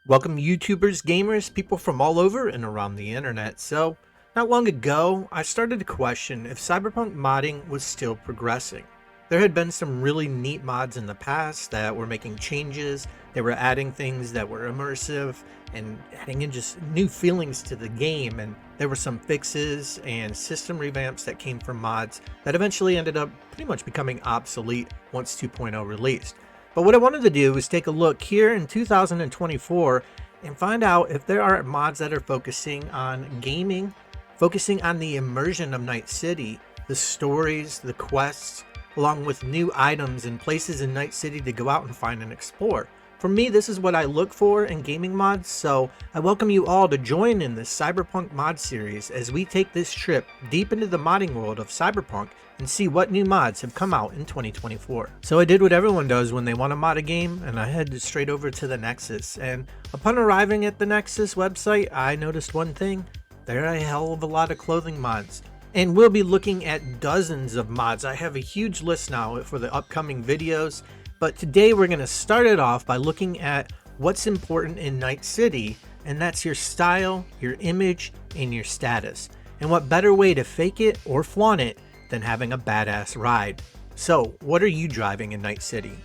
Welcome YouTubers, gamers, people from all over and around the internet. So, not long ago, I started to question if Cyberpunk modding was still progressing. There had been some really neat mods in the past that were making changes, they were adding things that were immersive and adding in just new feelings to the game, and there were some fixes and system revamps that came from mods that eventually ended up pretty much becoming obsolete once 2.0 released. But what I wanted to do was take a look here in 2024 and find out if there are mods that are focusing on gaming, focusing on the immersion of Night City, the stories, the quests, along with new items and places in Night City to go out and find and explore. For me, this is what I look for in gaming mods, so I welcome you all to join in this Cyberpunk mod series as we take this trip deep into the modding world of Cyberpunk and see what new mods have come out in 2024. So I did what everyone does when they want to mod a game, and I headed straight over to the Nexus, and upon arriving at the Nexus website, I noticed one thing: there are a hell of a lot of clothing mods. And we'll be looking at dozens of mods. I have a huge list now for the upcoming videos, but today we're going to start it off by looking at what's important in Night City, and that's your style, your image, and your status. And what better way to fake it or flaunt it than having a badass ride. So, what are you driving in Night City?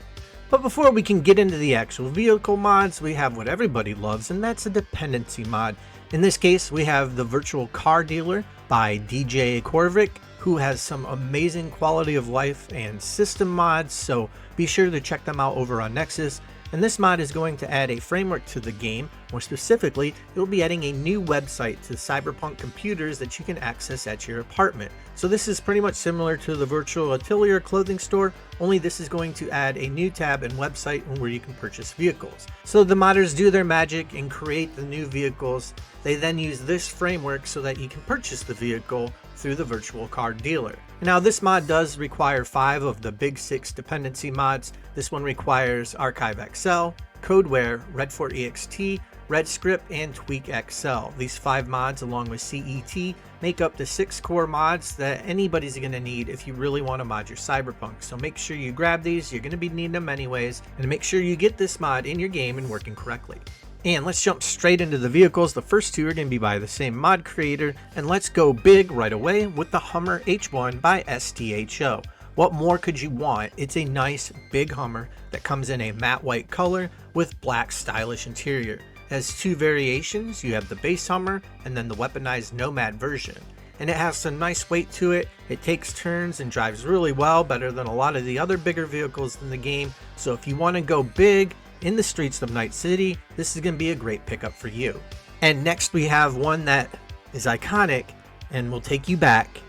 But before we can get into the actual vehicle mods, we have what everybody loves, and that's a dependency mod. In this case, we have the Virtual Car Dealer by DJ Korvik, who has some amazing quality of life and system mods, so be sure to check them out over on Nexus. And this mod is going to add a framework to the game. More specifically, it will be adding a new website to Cyberpunk computers that you can access at your apartment. So this is pretty much similar to the Virtual Atelier clothing store, only this is going to add a new tab and website where you can purchase vehicles. So the modders do their magic and create the new vehicles. They then use this framework so that you can purchase the vehicle through the Virtual Car Dealer. Now this mod does require 5 of the big 6 dependency mods. This one requires Archive XL, Codeware, Redfort EXT, RedScript, and Tweak XL. These 5 mods along with CET make up the 6 core mods that anybody's going to need if you really want to mod your Cyberpunk. So make sure you grab these, you're going to be needing them anyways, and make sure you get this mod in your game and working correctly. And let's jump straight into the vehicles. The first 2 are going to be by the same mod creator, and let's go big right away with the Hummer H1 by STHO. What more could you want? It's a nice big Hummer that comes in a matte white color with black stylish interior. It has 2 variations. You have the base Hummer and then the weaponized Nomad version. And it has some nice weight to it. It takes turns and drives really well, better than a lot of the other bigger vehicles in the game. So if you want to go big in the streets of Night City, this is going to be a great pickup for you. And next we have one that is iconic and will take you back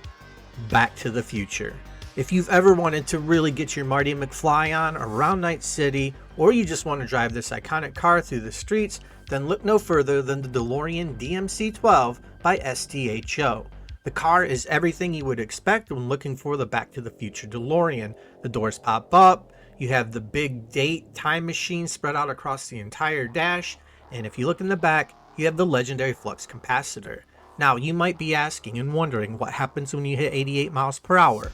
to the future. If you've ever wanted to really get your Marty McFly on around Night City, or you just want to drive this iconic car through the streets, then look no further than the Delorean DMC-12 by STHO. The car is everything you would expect when looking for the Back to the Future DeLorean. The doors pop up, you have the big date time machine spread out across the entire dash, and if you look in the back, you have the legendary flux capacitor. Now, you might be asking and wondering what happens when you hit 88 miles per hour.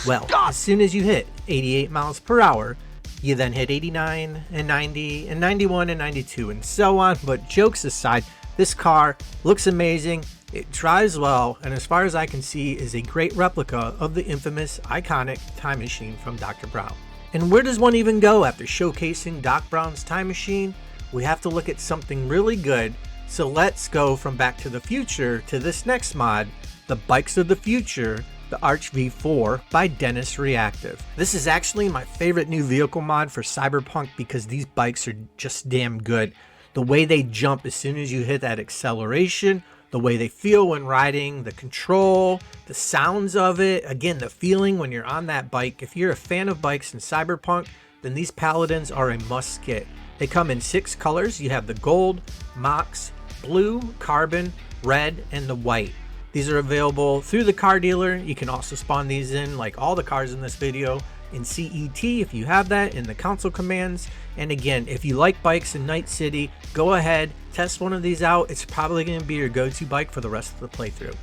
Well, as soon as you hit 88 miles per hour, you then hit 89 and 90 and 91 and 92 and so on. But jokes aside, this car looks amazing, it drives well, and as far as I can see is a great replica of the infamous iconic time machine from Dr. Brown. And where does one even go after showcasing Doc Brown's time machine? We have to look at something really good. So let's go from Back to the Future to this next mod, the Bikes of the Future, the Arch V4 by Dennis Reactive. This is actually my favorite new vehicle mod for Cyberpunk because these bikes are just damn good. The way they jump as soon as you hit that acceleration, the way they feel when riding, the control, the sounds of it, again, the feeling when you're on that bike. If you're a fan of bikes in Cyberpunk, then these Paladins are a must get. They come in 6 colors. You have the gold, mox, blue, carbon, red, and the white. These are available through the car dealer. You can also spawn these in, like all the cars in this video, in CET if you have that in the console commands. And again, if you like bikes in Night City, go ahead, test one of these out. It's probably going to be your go-to bike for the rest of the playthrough.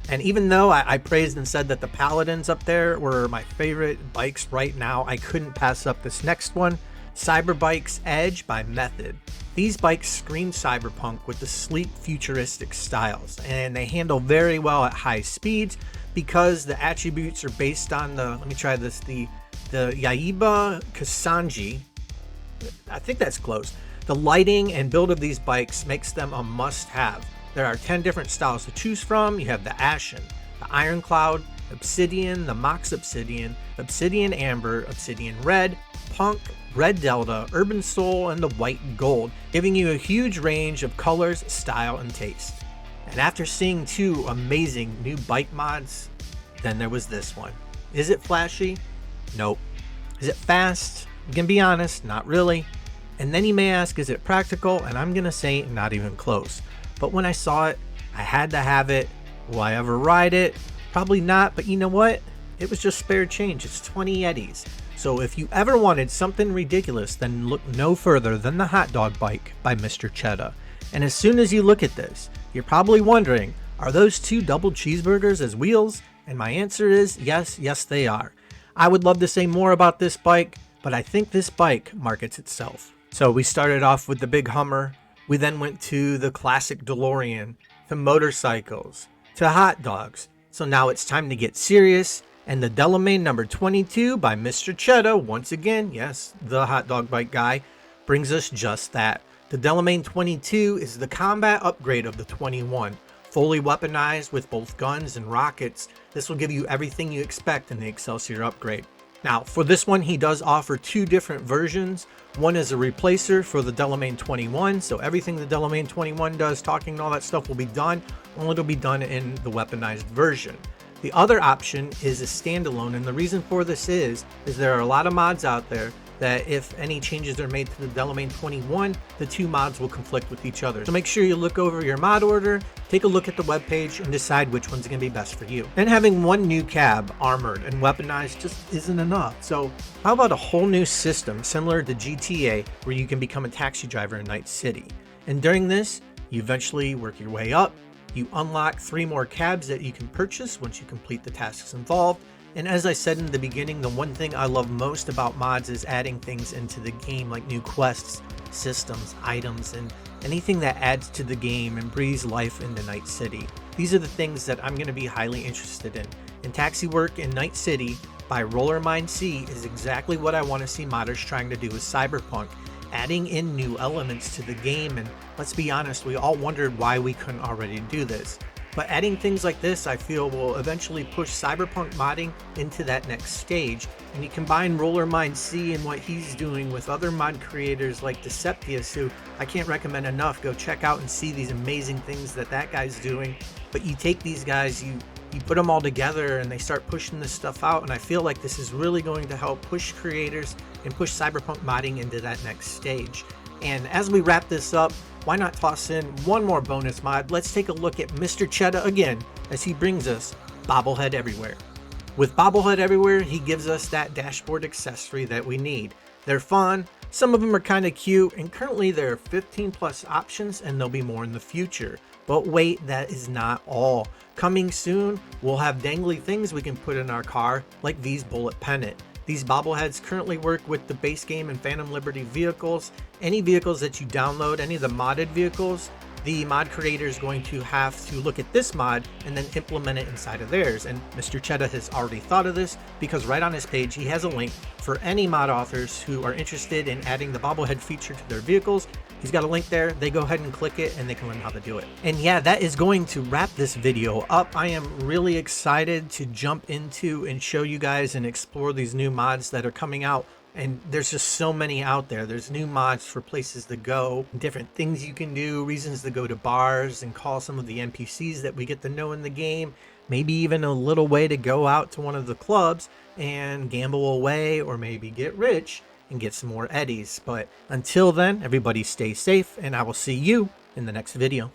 And even though I praised and said that the Paladins up there were my favorite bikes right now, I couldn't pass up this next one, Cyberbike's Edge by Method. These bikes scream cyberpunk with the sleek futuristic styles, and they handle very well at high speeds because the attributes are based on the Yaiba Kasanji. I think that's close. The lighting and build of these bikes makes them a must-have. There are 10 different styles to choose from. You have the Ashen, the Iron Cloud, Obsidian, the Mox Obsidian, Obsidian Amber, Obsidian Red, Punk, Red Delta, Urban Soul, and the White Gold, giving you a huge range of colors, style, and taste. And after seeing 2 amazing new bike mods, then there was this one. Is it flashy? Nope. Is it fast? I'm gonna be honest, not really. And then you may ask, is it practical? And I'm gonna say not even close. But when I saw it, I had to have it. Will I ever ride it? Probably not, but you know what? It was just spare change. It's 20 eddies. So if you ever wanted something ridiculous, then look no further than the Hotdog Bike by Mr. Cheddar. And as soon as you look at this, you're probably wondering, are those 2 double cheeseburgers as wheels? And my answer is yes, they are. I would love to say more about this bike, but I think this bike markets itself. So we started off with the big Hummer. We then went to the classic Delorean, to motorcycles, to hot dogs. So now it's time to get serious. And the Delamain No.22 by Mr. Cheddar, once again, yes, the Hotdog Bike guy, brings us just that. The Delamain 22 is the combat upgrade of the 21. Fully weaponized with both guns and rockets, this will give you everything you expect in the Excelsior upgrade. Now, for this one, he does offer 2 different versions. One is a replacer for the Delamain 21, so everything the Delamain 21 does, talking and all that stuff will be done, only it'll be done in the weaponized version. The other option is a standalone, and the reason for this is there are a lot of mods out there that if any changes are made to the Delamain 21, the 2 mods will conflict with each other. So make sure you look over your mod order, take a look at the webpage, and decide which one's going to be best for you. And having one new cab, armored and weaponized, just isn't enough. So how about a whole new system similar to GTA where you can become a taxi driver in Night City? And during this, you eventually work your way up. You unlock 3 more cabs that you can purchase once you complete the tasks involved. And as I said in the beginning, the one thing I love most about mods is adding things into the game like new quests, systems, items, and anything that adds to the game and breathes life into Night City. These are the things that I'm going to be highly interested in. And taxi work in Night City by Rollermine C is exactly what I want to see modders trying to do with Cyberpunk, adding in new elements to the game. And let's be honest, we all wondered why we couldn't already do this. But adding things like this, I feel, will eventually push Cyberpunk modding into that next stage. And you combine Rollermine C and what he's doing with other mod creators like Deceptius, who I can't recommend enough. Go check out and see these amazing things that guy's doing. But you take these guys, you put them all together and they start pushing this stuff out. And I feel like this is really going to help push creators and push Cyberpunk modding into that next stage. And as we wrap this up, why not toss in one more bonus mod? Let's take a look at Mr. Cheddar again as he brings us Bobblehead Everywhere. With Bobblehead Everywhere, he gives us that dashboard accessory that we need. They're fun, some of them are kind of cute, and currently there are 15 plus options and there'll be more in the future. But wait, that is not all. Coming soon, we'll have dangly things we can put in our car, like these bullet pennant. These bobbleheads currently work with the base game and Phantom Liberty vehicles. Any vehicles that you download, any of the modded vehicles, the mod creator is going to have to look at this mod and then implement it inside of theirs. And Mr. Cheddar has already thought of this because right on his page he has a link for any mod authors who are interested in adding the bobblehead feature to their vehicles. He's got a link there. They go ahead and click it and they can learn how to do it. And yeah, that is going to wrap this video up. I am really excited to jump into and show you guys and explore these new mods that are coming out. And there's just so many out there. There's new mods for places to go, different things you can do, reasons to go to bars and call some of the NPCs that we get to know in the game. Maybe even a little way to go out to one of the clubs and gamble away, or maybe get rich and get some more eddies. But until then, everybody stay safe, and I will see you in the next video.